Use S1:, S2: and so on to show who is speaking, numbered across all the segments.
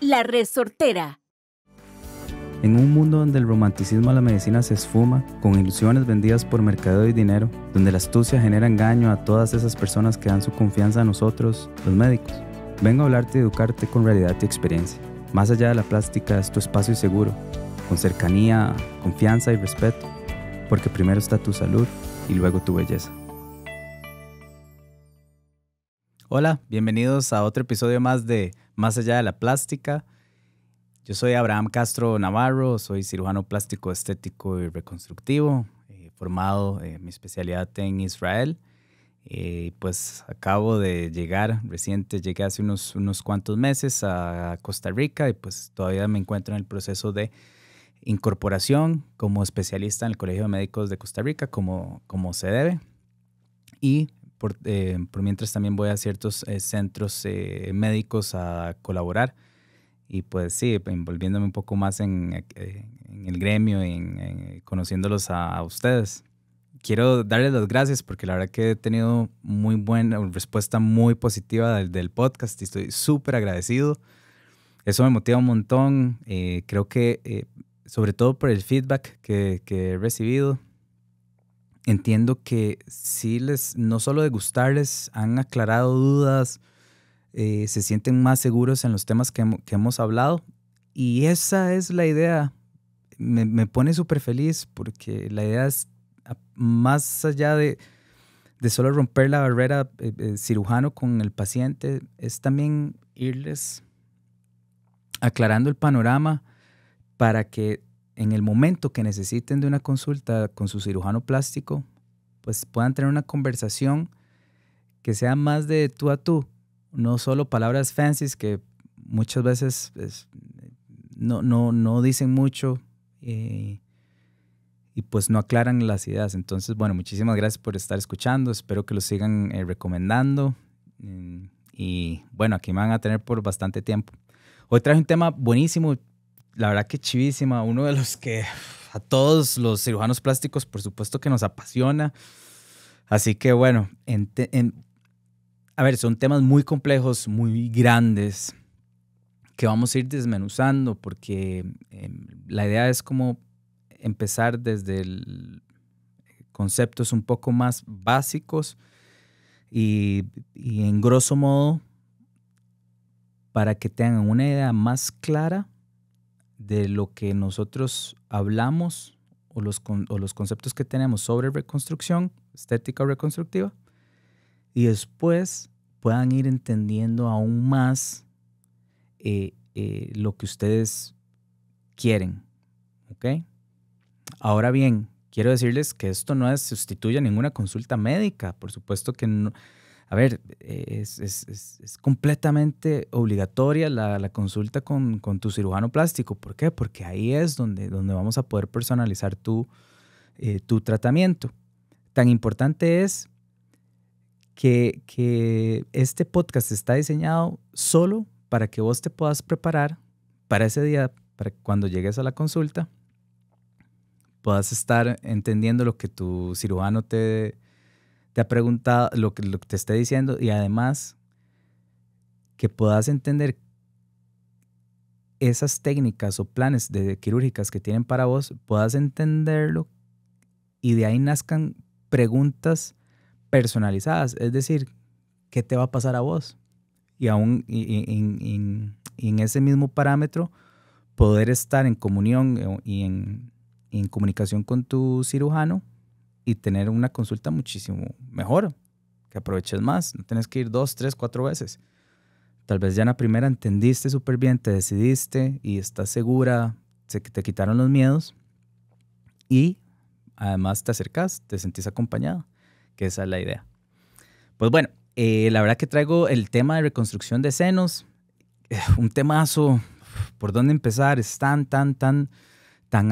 S1: La Resortera.
S2: En un mundo donde el romanticismo a la medicina se esfuma, con ilusiones vendidas por mercadeo y dinero, donde la astucia genera engaño a todas esas personas que dan su confianza a nosotros, los médicos, vengo a hablarte y educarte con realidad y experiencia. Más allá de la plástica es tu espacio seguro, con cercanía, confianza y respeto, porque primero está tu salud y luego tu belleza. Hola, bienvenidos a otro episodio más de Más allá de la plástica. Yo soy Abraham Castro Navarro, soy cirujano plástico estético y reconstructivo, formado mi especialidad en Israel. Pues acabo de llegar, llegué hace unos cuantos meses a Costa Rica y pues todavía me encuentro en el proceso de incorporación como especialista en el Colegio de Médicos de Costa Rica, como se debe. Y por mientras también voy a ciertos centros médicos a colaborar y pues sí, envolviéndome un poco más en el gremio y conociéndolos a ustedes. Quiero darles las gracias porque la verdad que he tenido muy buena respuesta, muy positiva del podcast y estoy súper agradecido. Eso me motiva un montón. Creo que sobre todo por el feedback que he recibido, entiendo que sí no solo de gustarles, han aclarado dudas, se sienten más seguros en los temas que hemos hablado. Y esa es la idea. Me pone súper feliz porque la idea es, más allá de solo romper la barrera cirujano con el paciente, es también irles aclarando el panorama para que en el momento que necesiten de una consulta con su cirujano plástico, pues puedan tener una conversación que sea más de tú a tú, no solo palabras fancies que muchas veces no dicen mucho y pues no aclaran las ideas. Entonces, bueno, muchísimas gracias por estar escuchando, espero que lo sigan recomendando y bueno, aquí me van a tener por bastante tiempo. Hoy traje un tema buenísimo, la verdad que chivísima, uno de los que a todos los cirujanos plásticos por supuesto que nos apasiona. Así que bueno, a ver, son temas muy complejos, muy grandes, que vamos a ir desmenuzando porque la idea es como empezar desde conceptos un poco más básicos y en grosso modo para que tengan una idea más clara de lo que nosotros hablamos o los conceptos que tenemos sobre reconstrucción, estética o reconstructiva, y después puedan ir entendiendo aún más lo que ustedes quieren, ¿ok? Ahora bien, quiero decirles que esto no sustituye a ninguna consulta médica, por supuesto que no. A ver, es completamente obligatoria la consulta con tu cirujano plástico. ¿Por qué? Porque ahí es donde vamos a poder personalizar tu tratamiento. Tan importante es que este podcast está diseñado solo para que vos te puedas preparar para ese día, para que cuando llegues a la consulta puedas estar entendiendo lo que tu cirujano te ha preguntado, lo que te esté diciendo, y además que puedas entender esas técnicas o planes quirúrgicas que tienen para vos, puedas entenderlo y de ahí nazcan preguntas personalizadas, es decir, ¿qué te va a pasar a vos? Y aún en ese mismo parámetro poder estar en comunión y en comunicación con tu cirujano y tener una consulta muchísimo mejor, que aproveches más, no tienes que ir 2, 3, 4 veces. Tal vez ya en la primera entendiste súper bien, te decidiste y estás segura, te quitaron los miedos y además te acercas, te sentís acompañado, que esa es la idea. Pues bueno, la verdad que traigo el tema de reconstrucción de senos, un temazo, ¿por dónde empezar? Es tan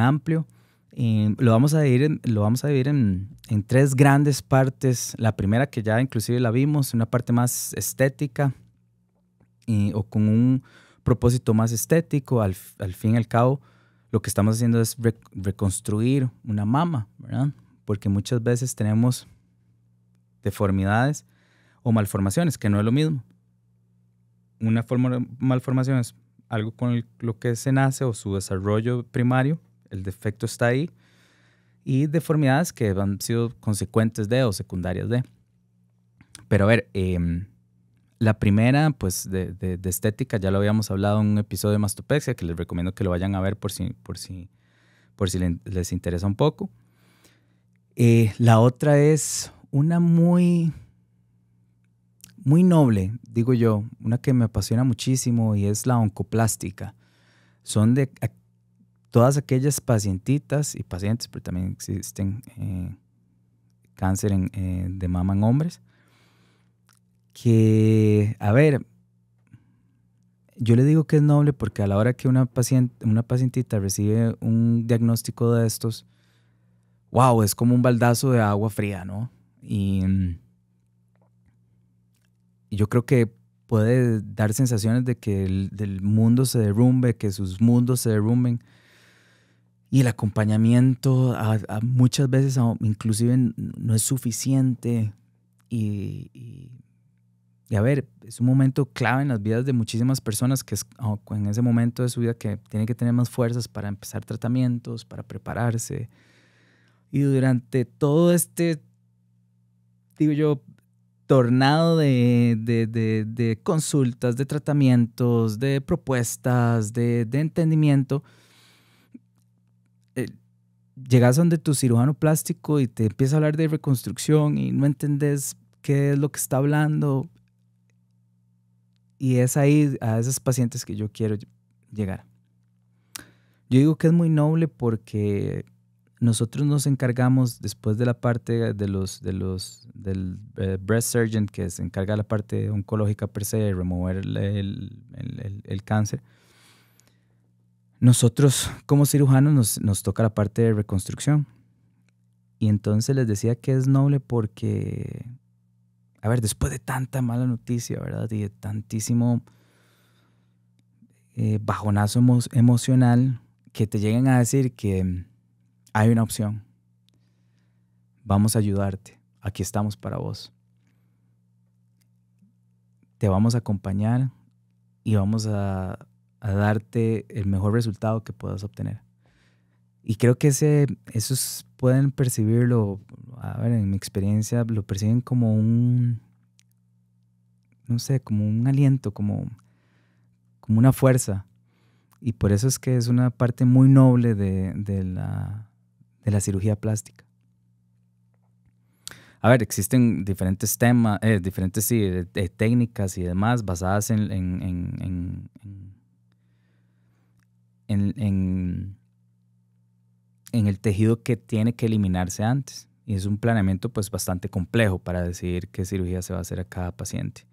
S2: amplio. Lo vamos a dividir en 3 grandes partes. La primera, que ya inclusive la vimos, una parte más estética o con un propósito más estético. Al fin y al cabo, lo que estamos haciendo es reconstruir una mama, ¿verdad? Porque muchas veces tenemos deformidades o malformaciones, que no es lo mismo. Una malformación es algo con lo que se nace o su desarrollo primario, el defecto está ahí, y deformidades que han sido consecuentes de o secundarias de. Pero a ver, la primera, pues de estética, ya lo habíamos hablado en un episodio de mastopexia, que les recomiendo que lo vayan a ver por si les interesa un poco. La otra es una muy noble, digo yo, una que me apasiona muchísimo y es la oncoplástica. Son de todas aquellas pacientitas y pacientes, pero también existen cáncer de mama en hombres, que, a ver, yo le digo que es noble porque a la hora que una pacientita recibe un diagnóstico de estos, wow, es como un baldazo de agua fría, ¿no? Y yo creo que puede dar sensaciones de que el mundo se derrumbe, que sus mundos se derrumben. Y el acompañamiento muchas veces inclusive no es suficiente. Y a ver, es un momento clave en las vidas de muchísimas personas que es en ese momento de su vida que tienen que tener más fuerzas para empezar tratamientos, para prepararse. Y durante todo este, digo yo, tornado de consultas, de tratamientos, de propuestas, de entendimiento, llegas donde tu cirujano plástico y te empieza a hablar de reconstrucción y no entendés qué es lo que está hablando. Y es ahí a esos pacientes que yo quiero llegar. Yo digo que es muy noble porque nosotros nos encargamos, después de la parte del breast surgeon, que se encarga de la parte oncológica per se, de remover el cáncer. Nosotros como cirujanos nos toca la parte de reconstrucción. Y entonces les decía que es noble porque, a ver, después de tanta mala noticia, ¿verdad? Y de tantísimo bajonazo emocional, que te lleguen a decir que hay una opción. Vamos a ayudarte. Aquí estamos para vos. Te vamos a acompañar y vamos a darte el mejor resultado que puedas obtener. Y creo que esos pueden percibirlo, a ver, en mi experiencia, lo perciben como como un aliento, como una fuerza. Y por eso es que es una parte muy noble de la cirugía plástica. A ver, existen diferentes temas, diferentes técnicas y demás basadas en el tejido que tiene que eliminarse antes. Y es un planeamiento pues bastante complejo para decidir qué cirugía se va a hacer a cada paciente.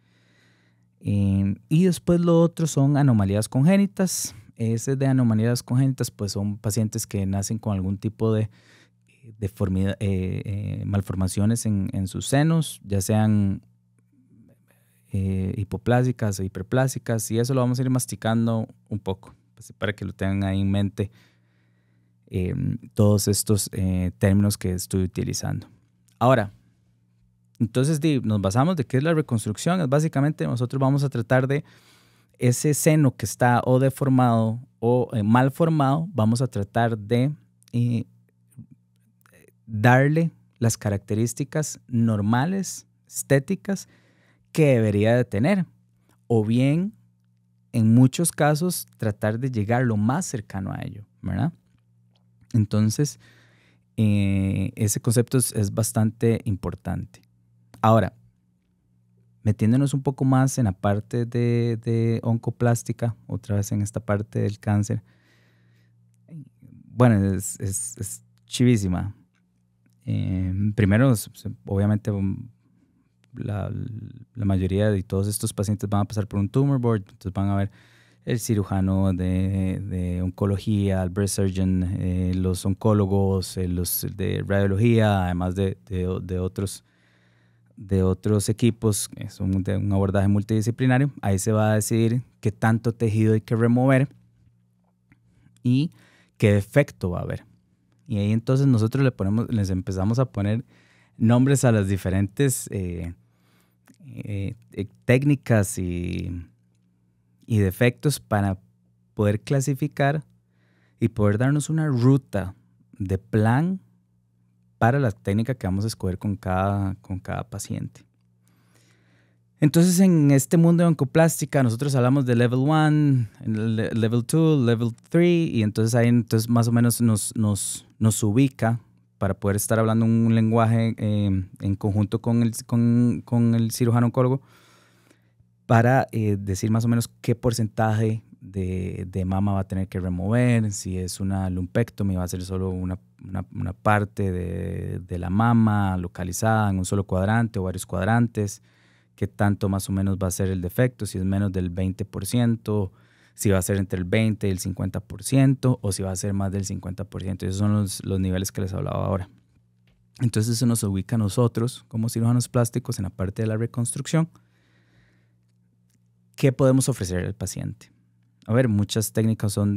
S2: Y después lo otro son anomalías congénitas. Ese de anomalías congénitas pues son pacientes que nacen con algún tipo de deformidad, malformaciones en sus senos, ya sean hipoplásicas o hiperplásicas, y eso lo vamos a ir masticando un poco, pues, para que lo tengan ahí en mente, todos estos términos que estoy utilizando. Ahora, entonces nos basamos de qué es la reconstrucción. Es básicamente nosotros vamos a tratar de ese seno que está o deformado o mal formado, vamos a tratar de darle las características normales, estéticas, que debería de tener. O bien, en muchos casos, tratar de llegar lo más cercano a ello, ¿verdad? Entonces, ese concepto es bastante importante. Ahora, metiéndonos un poco más en la parte de oncoplástica, otra vez en esta parte del cáncer, bueno, es chivísima. Primero, obviamente, la mayoría de todos estos pacientes van a pasar por un tumor board, entonces van a ver el cirujano de oncología, el breast surgeon, los oncólogos, los de radiología, además de otros equipos que son de un abordaje multidisciplinario. Ahí se va a decidir qué tanto tejido hay que remover y qué defecto va a haber. Y ahí entonces nosotros les empezamos a poner nombres a las diferentes técnicas y defectos para poder clasificar y poder darnos una ruta de plan para la técnica que vamos a escoger con cada paciente. Entonces, en este mundo de oncoplástica, nosotros hablamos de level 1, level 2, level 3, y entonces ahí más o menos nos ubica para poder estar hablando un lenguaje en conjunto con el cirujano oncólogo para decir más o menos qué porcentaje de mama va a tener que remover. Si es una lumpectomía, va a ser solo una parte de la mama localizada en un solo cuadrante o varios cuadrantes. Qué tanto más o menos va a ser el defecto, si es menos del 20%, si va a ser entre el 20 y el 50%, o si va a ser más del 50%. Esos son los niveles que les hablaba ahora. Entonces eso nos ubica a nosotros como cirujanos plásticos en la parte de la reconstrucción. ¿Qué podemos ofrecer al paciente? A ver, muchas técnicas son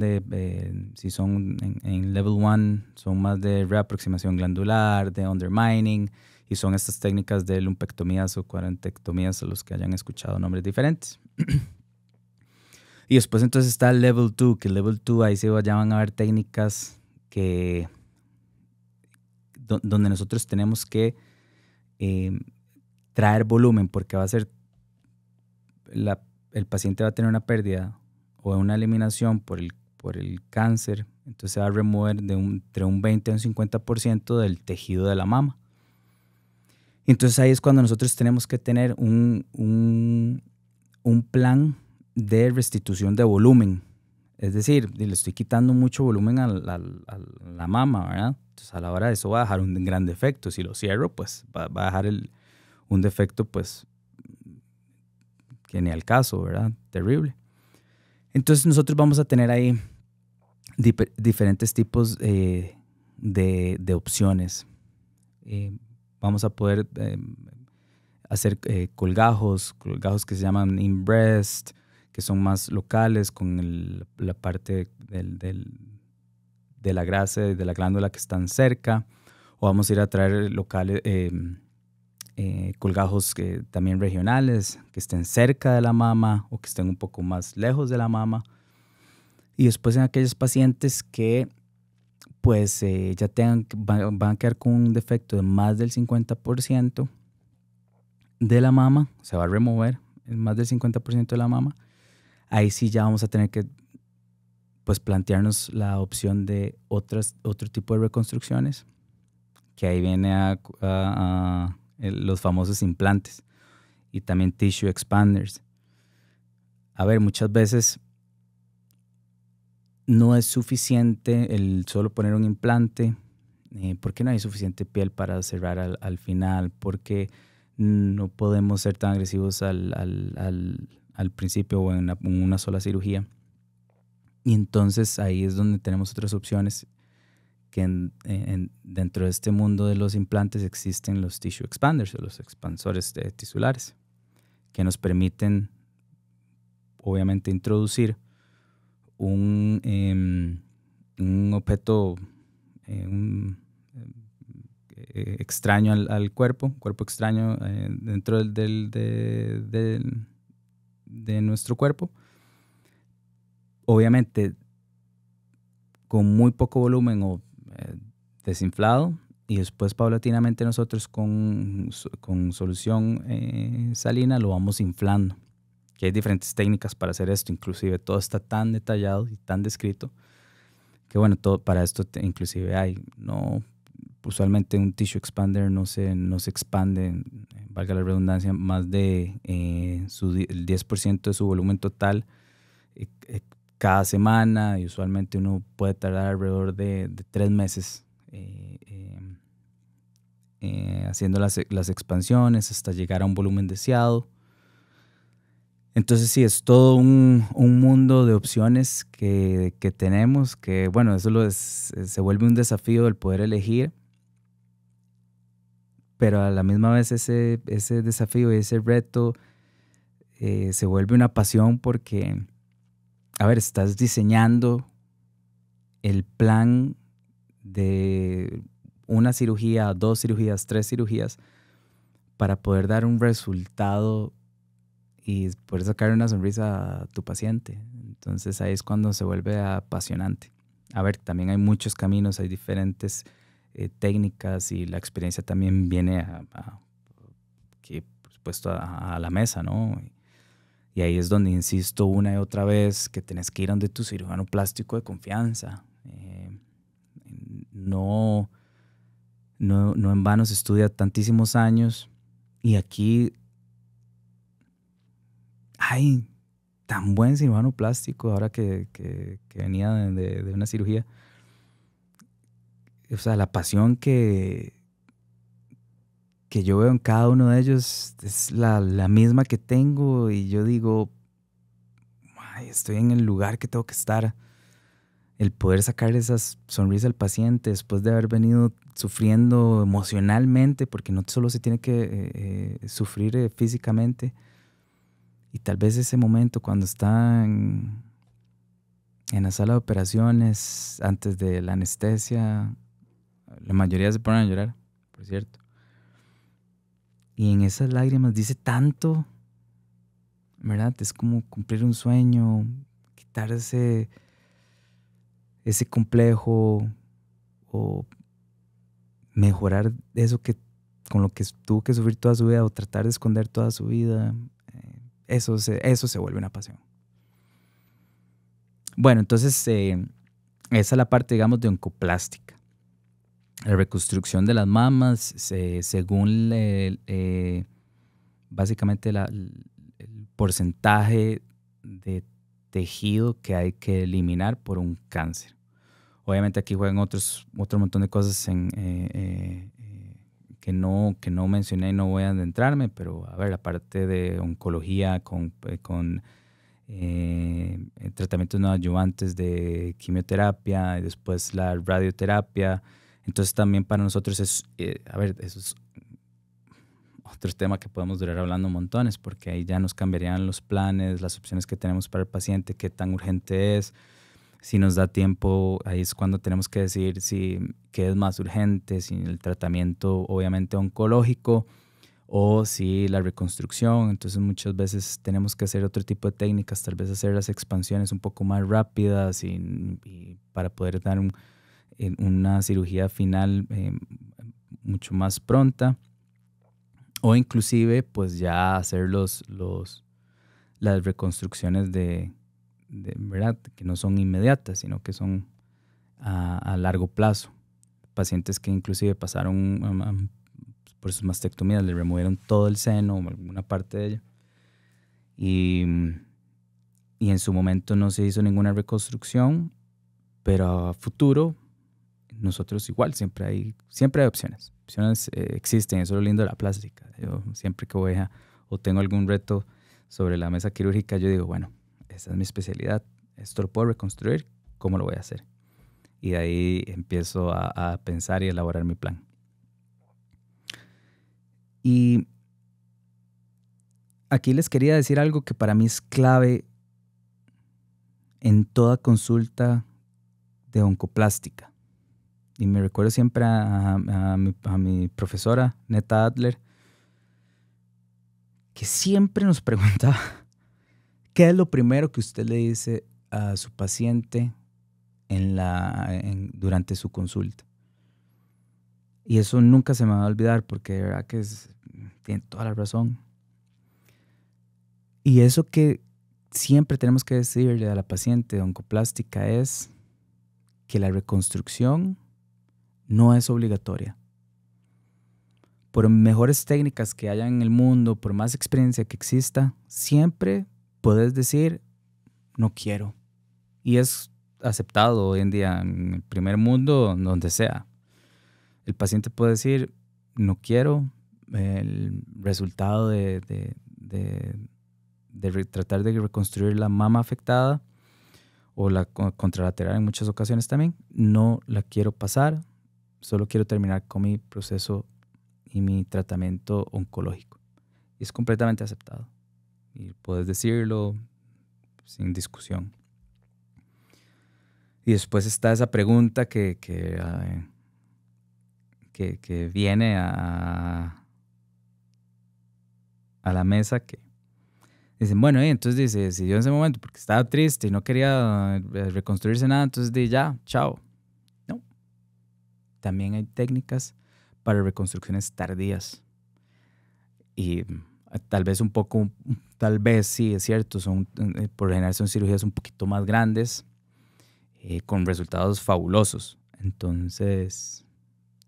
S2: si son en level 1, son más de reaproximación glandular, de undermining, y son estas técnicas de lumpectomías o cuadrantectomías, a los que hayan escuchado nombres diferentes. Y después entonces está el level 2, que el level 2 ahí ya van a haber técnicas donde nosotros tenemos que traer volumen, porque va a ser el paciente va a tener una pérdida o una eliminación por el cáncer, entonces se va a remover entre un 20 y un 50% del tejido de la mama. Entonces ahí es cuando nosotros tenemos que tener un plan de restitución de volumen. Es decir, le estoy quitando mucho volumen a la mama, ¿verdad? Entonces a la hora de eso va a dejar un gran defecto. Si lo cierro, pues va a dejar un defecto, pues, que ni al caso, ¿verdad? Terrible. Entonces nosotros vamos a tener ahí diferentes tipos de opciones. Vamos a poder hacer colgajos que se llaman in-breast, que son más locales con la parte de la grasa y de la glándula que están cerca. O vamos a ir a traer colgajos también regionales, que estén cerca de la mama o que estén un poco más lejos de la mama. Y después en aquellos pacientes que pues ya van a quedar con un defecto de más del 50% de la mama, se va a remover más del 50% de la mama, ahí sí ya vamos a tener que pues plantearnos la opción de otro tipo de reconstrucciones, que ahí viene a los famosos implantes y también tissue expanders. A ver, muchas veces no es suficiente el solo poner un implante, porque no hay suficiente piel para cerrar al final, porque no podemos ser tan agresivos al principio o en una sola cirugía. Y entonces ahí es donde tenemos otras opciones, que dentro de este mundo de los implantes existen los tissue expanders o los expansores tisulares, que nos permiten obviamente introducir un objeto extraño al cuerpo extraño dentro de nuestro cuerpo, obviamente con muy poco volumen o desinflado, y después paulatinamente nosotros con solución salina lo vamos inflando. Que hay diferentes técnicas para hacer esto, inclusive todo está tan detallado y tan descrito que bueno, todo para esto inclusive usualmente un tissue expander no se expande, valga la redundancia, más de el 10% de su volumen total cada semana, y usualmente uno puede tardar alrededor de 3 meses haciendo las expansiones hasta llegar a un volumen deseado. Entonces sí, es todo un mundo de opciones que tenemos, que bueno, se vuelve un desafío el poder elegir, pero a la misma vez ese desafío y ese reto se vuelve una pasión, porque, a ver, estás diseñando el plan de una cirugía, 2 cirugías, 3 cirugías, para poder dar un resultado y poder sacar una sonrisa a tu paciente. Entonces ahí es cuando se vuelve apasionante. A ver, también hay muchos caminos, hay diferentes técnicas y la experiencia también viene que, por supuesto, a la mesa, ¿no? Y ahí es donde insisto una y otra vez que tenés que ir donde tu cirujano plástico de confianza. No en vano se estudia tantísimos años y aquí hay tan buen cirujano plástico ahora que venía de una cirugía. O sea, la pasión que yo veo en cada uno de ellos es la misma que tengo y yo digo, ay, estoy en el lugar que tengo que estar. El poder sacarle esas sonrisas al paciente después de haber venido sufriendo emocionalmente, porque no solo se tiene que sufrir físicamente. Y tal vez ese momento cuando está en la sala de operaciones, antes de la anestesia, la mayoría se ponen a llorar, por cierto. Y en esas lágrimas dice tanto, ¿verdad? Es como cumplir un sueño, quitar ese complejo o mejorar eso con lo que tuvo que sufrir toda su vida o tratar de esconder toda su vida. Eso se vuelve una pasión. Bueno, entonces esa es la parte, digamos, de oncoplástica. La reconstrucción de las mamas, según básicamente el porcentaje de tejido que hay que eliminar por un cáncer. Obviamente aquí juegan otro montón de cosas que no mencioné y no voy a adentrarme, pero a ver, la parte de oncología con tratamientos no adyuvantes de quimioterapia y después la radioterapia. Entonces también para nosotros eso es otro tema que podemos durar hablando montones, porque ahí ya nos cambiarían los planes, las opciones que tenemos para el paciente, qué tan urgente es, si nos da tiempo, ahí es cuando tenemos que decidir qué es más urgente, si el tratamiento obviamente oncológico o si la reconstrucción. Entonces muchas veces tenemos que hacer otro tipo de técnicas, tal vez hacer las expansiones un poco más rápidas y para poder dar una cirugía final mucho más pronta, o inclusive pues ya hacer las reconstrucciones de verdad, que no son inmediatas, sino que son a largo plazo. Pacientes que inclusive pasaron por sus mastectomías, le removieron todo el seno o alguna parte de ella. Y en su momento no se hizo ninguna reconstrucción, pero a futuro nosotros igual, siempre hay opciones. Opciones existen, eso es lo lindo de la plástica. Yo siempre que voy o tengo algún reto sobre la mesa quirúrgica, yo digo, bueno, esta es mi especialidad, esto lo puedo reconstruir, ¿cómo lo voy a hacer? Y de ahí empiezo a pensar y elaborar mi plan. Y aquí les quería decir algo que para mí es clave en toda consulta de oncoplástica. Y me recuerdo siempre a mi profesora, Neta Adler, que siempre nos preguntaba qué es lo primero que usted le dice a su paciente durante su consulta. Y eso nunca se me va a olvidar porque de verdad que tiene toda la razón. Y eso que siempre tenemos que decirle a la paciente de oncoplástica es que la reconstrucción no es obligatoria. Por mejores técnicas que haya en el mundo, por más experiencia que exista, siempre puedes decir, no quiero. Y es aceptado hoy en día en el primer mundo, donde sea. El paciente puede decir, no quiero. El resultado de tratar de reconstruir la mama afectada o la contralateral en muchas ocasiones también, no la quiero pasar, solo quiero terminar con mi proceso y mi tratamiento oncológico. Y es completamente aceptado. Y puedes decirlo sin discusión. Y después está esa pregunta que viene a la mesa, que Dicen, bueno, entonces dice, decidió en ese momento porque estaba triste y no quería reconstruirse nada, entonces di ya, chao. No. También hay técnicas para reconstrucciones tardías. Y tal vez tal vez sí, es cierto, por lo general son cirugías un poquito más grandes, con resultados fabulosos. Entonces,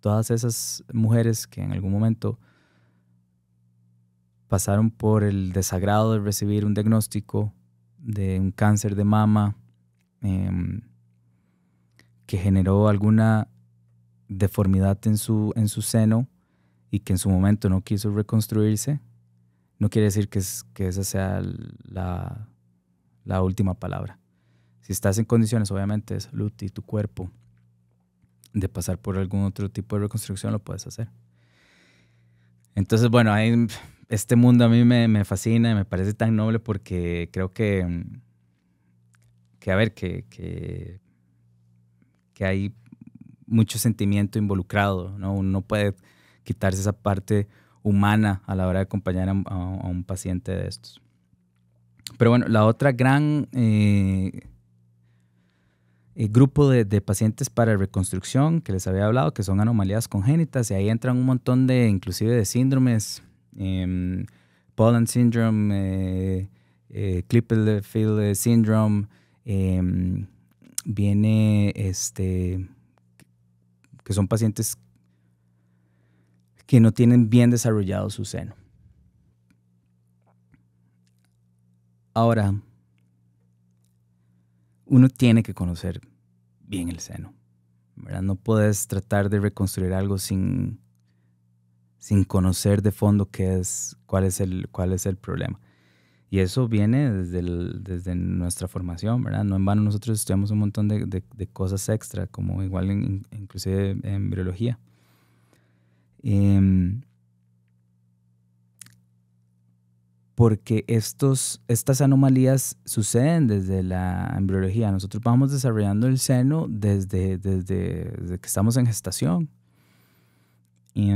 S2: todas esas mujeres que en algún momento pasaron por el desagrado de recibir un diagnóstico de un cáncer de mama, que generó alguna deformidad en su seno y que en su momento no quiso reconstruirse, no quiere decir que esa sea la última palabra. Si estás en condiciones, obviamente, de salud y tu cuerpo, de pasar por algún otro tipo de reconstrucción, lo puedes hacer. Entonces, bueno, este mundo a mí me fascina y me parece tan noble porque creo que a ver, que hay mucho sentimiento involucrado, ¿no? Uno no puede quitarse esa parte humana a la hora de acompañar a un paciente de estos. Pero bueno, la otra gran grupo de pacientes para reconstrucción que les había hablado, que son anomalías congénitas, y ahí entran un montón inclusive de síndromes, Poland syndrome, Klippel-Feil syndrome, viene que son pacientes que no tienen bien desarrollado su seno. Ahora, uno tiene que conocer bien el seno, ¿verdad? No puedes tratar de reconstruir algo sin conocer de fondo cuál es el problema. Y eso viene desde nuestra formación, ¿verdad? No en vano nosotros estudiamos un montón de cosas extra, como igual inclusive en embriología. Porque estas anomalías suceden desde la embriología. Nosotros vamos desarrollando el seno desde que estamos en gestación. Y,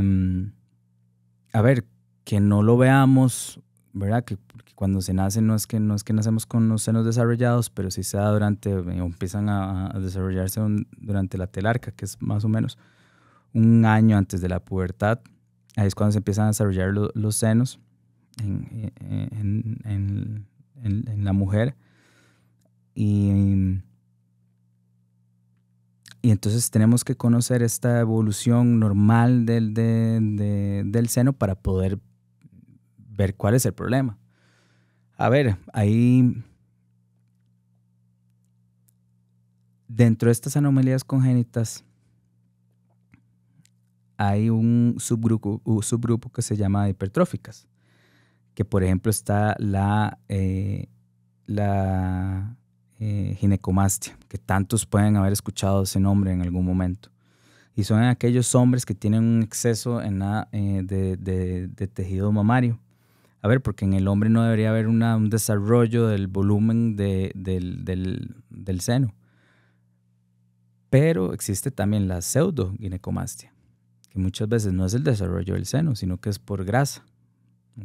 S2: a ver, que no lo veamos, ¿verdad? Porque cuando se nace no es que nacemos con los senos desarrollados, pero sí se da empiezan a desarrollarse durante la telarca, que es más o menos un año antes de la pubertad. Ahí es cuando se empiezan a desarrollar los senos en la mujer. Y entonces tenemos que conocer esta evolución normal del seno para poder ver cuál es el problema. A ver, ahí dentro de estas anomalías congénitas hay un subgrupo que se llama hipertróficas, que por ejemplo está la ginecomastia, que tantos pueden haber escuchado ese nombre en algún momento. Y son aquellos hombres que tienen un exceso de tejido mamario. A ver, porque en el hombre no debería haber un desarrollo del volumen del seno. Pero existe también la pseudoginecomastia, que muchas veces no es el desarrollo del seno, sino que es por grasa.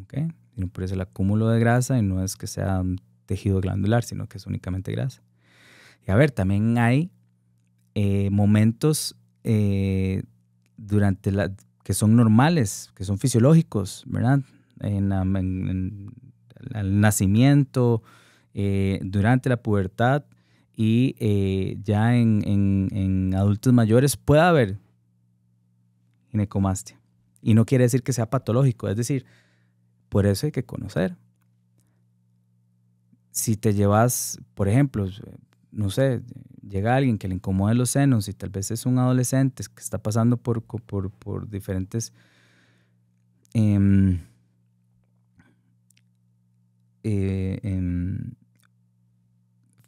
S2: ¿Okay? Sino por eso el acúmulo de grasa, y no es que sea un tejido glandular, sino que es únicamente grasa. Y a ver, también hay momentos que son normales, que son fisiológicos, ¿verdad? En el nacimiento, durante la pubertad y ya en adultos mayores puede haber ginecomastia. Y no quiere decir que sea patológico, es decir, por eso hay que conocer. Si te llevas, por ejemplo, no sé, llega alguien que le incomode los senos y tal vez es un adolescente que está pasando por diferentes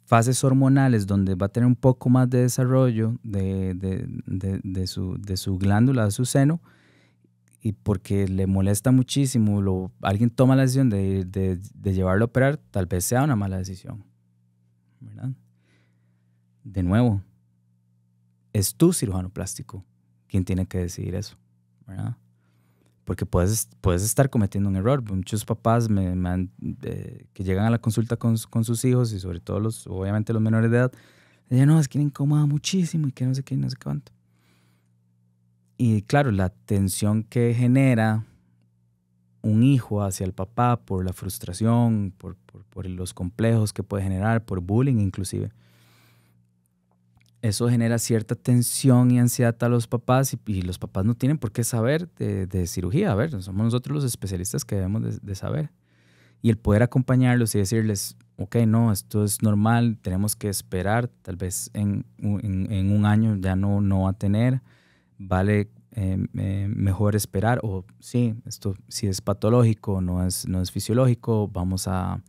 S2: fases hormonales donde va a tener un poco más de desarrollo de su glándula, de su seno, y porque le molesta muchísimo, alguien toma la decisión de llevarlo a operar, tal vez sea una mala decisión, ¿verdad? De nuevo, es tu cirujano plástico quien tiene que decidir eso, ¿verdad? porque puedes estar cometiendo un error. Muchos papás que llegan a la consulta con sus hijos, y sobre todo obviamente los menores de edad, dicen, no, es que le incomoda muchísimo y que no sé qué, no sé cuánto. Y claro, la tensión que genera un hijo hacia el papá por la frustración, por los complejos que puede generar, por bullying inclusive, eso genera cierta tensión y ansiedad a los papás, y los papás no tienen por qué saber de cirugía. A ver, somos nosotros los especialistas que debemos de saber. Y el poder acompañarlos y decirles, ok, no, esto es normal, tenemos que esperar, tal vez en un año ya no va a tener, vale mejor esperar, o sí, esto si es patológico, no es fisiológico, vamos a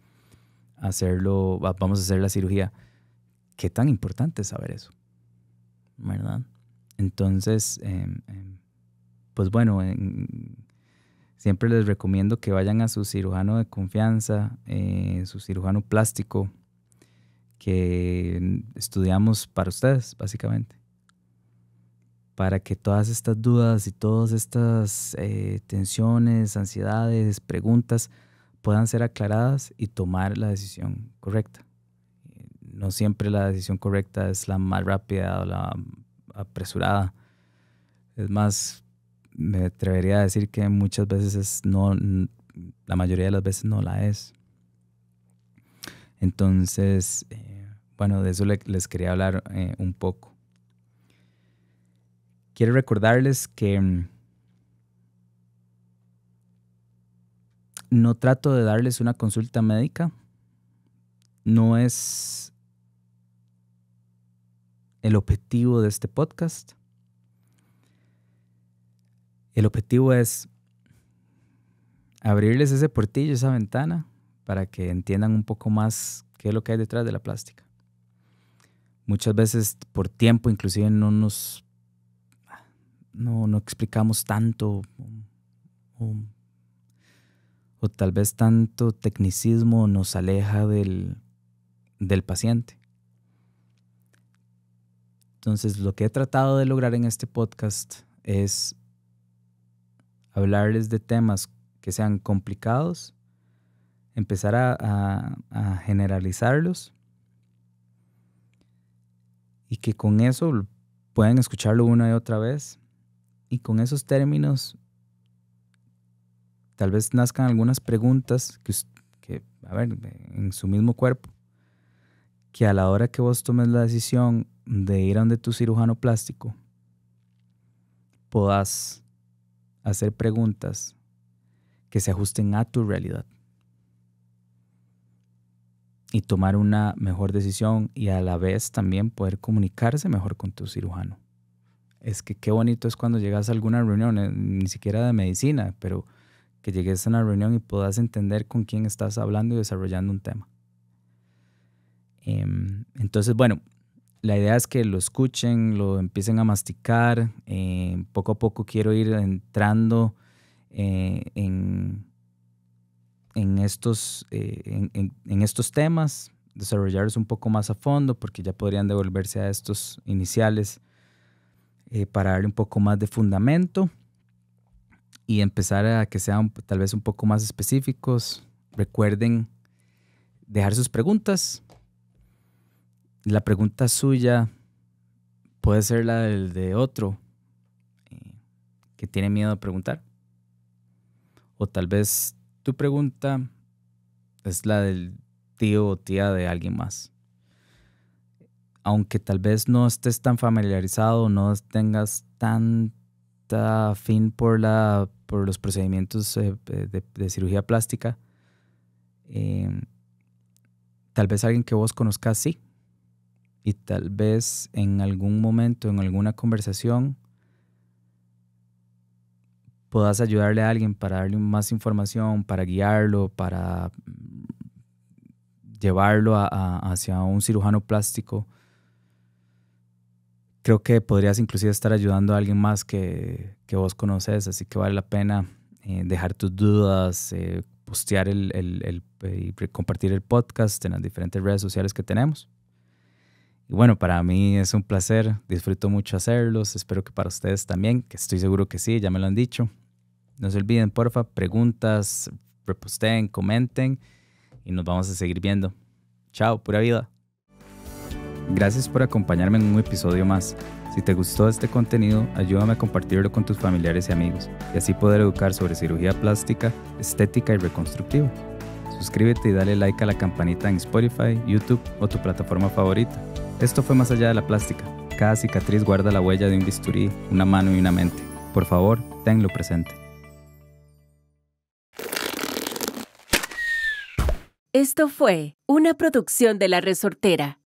S2: hacerlo, vamos a hacer la cirugía. ¿Qué tan importante es saber eso? ¿Verdad? Entonces, pues bueno, siempre les recomiendo que vayan a su cirujano de confianza, su cirujano plástico, que estudiamos para ustedes, básicamente. Para que todas estas dudas y todas estas tensiones, ansiedades, preguntas puedan ser aclaradas y tomar la decisión correcta. No siempre la decisión correcta es la más rápida o la apresurada. Es más, me atrevería a decir que muchas veces la mayoría de las veces no la es. Entonces, bueno, de eso les quería hablar un poco. Quiero recordarles que no trato de darles una consulta médica. No es el objetivo de este podcast. El objetivo es abrirles ese portillo, esa ventana, para que entiendan un poco más qué es lo que hay detrás de la plástica. Muchas veces por tiempo inclusive no explicamos tanto, o tal vez tanto tecnicismo nos aleja del paciente. Entonces, lo que he tratado de lograr en este podcast es hablarles de temas que sean complicados, empezar a generalizarlos, y que con eso puedan escucharlo una y otra vez, y con esos términos tal vez nazcan algunas preguntas que a ver, en su mismo cuerpo, que a la hora que vos tomes la decisión de ir a donde tu cirujano plástico, puedas hacer preguntas que se ajusten a tu realidad y tomar una mejor decisión, y a la vez también poder comunicarse mejor con tu cirujano. Es que qué bonito es cuando llegas a alguna reunión, ni siquiera de medicina, pero que llegues a una reunión y puedas entender con quién estás hablando y desarrollando un tema. Entonces, bueno, la idea es que lo escuchen, lo empiecen a masticar. Poco a poco quiero ir entrando en estos temas, desarrollarlos un poco más a fondo, porque ya podrían devolverse a estos iniciales para darle un poco más de fundamento y empezar a que sean tal vez un poco más específicos. Recuerden dejar sus preguntas. La pregunta suya puede ser la del de otro que tiene miedo a preguntar. O tal vez tu pregunta es la del tío o tía de alguien más. Aunque tal vez no estés tan familiarizado, no tengas tanta afín por los procedimientos de cirugía plástica, tal vez alguien que vos conozcas sí. Y tal vez en algún momento, en alguna conversación, puedas ayudarle a alguien para darle más información, para guiarlo, para llevarlo hacia un cirujano plástico. Creo que podrías inclusive estar ayudando a alguien más que vos conoces, así que vale la pena dejar tus dudas, postear y compartir el podcast en las diferentes redes sociales que tenemos. Y bueno, para mí es un placer, disfruto mucho hacerlos, espero que para ustedes también, que estoy seguro que sí, ya me lo han dicho. No se olviden, porfa, preguntas, reposteen, comenten y nos vamos a seguir viendo. Chao, pura vida. Gracias por acompañarme en un episodio más. Si te gustó este contenido, ayúdame a compartirlo con tus familiares y amigos y así poder educar sobre cirugía plástica, estética y reconstructiva. Suscríbete y dale like a la campanita en Spotify, YouTube o tu plataforma favorita. Esto fue Más Allá de la Plástica. Cada cicatriz guarda la huella de un bisturí, una mano y una mente. Por favor, tenlo presente.
S1: Esto fue una producción de La Resortera.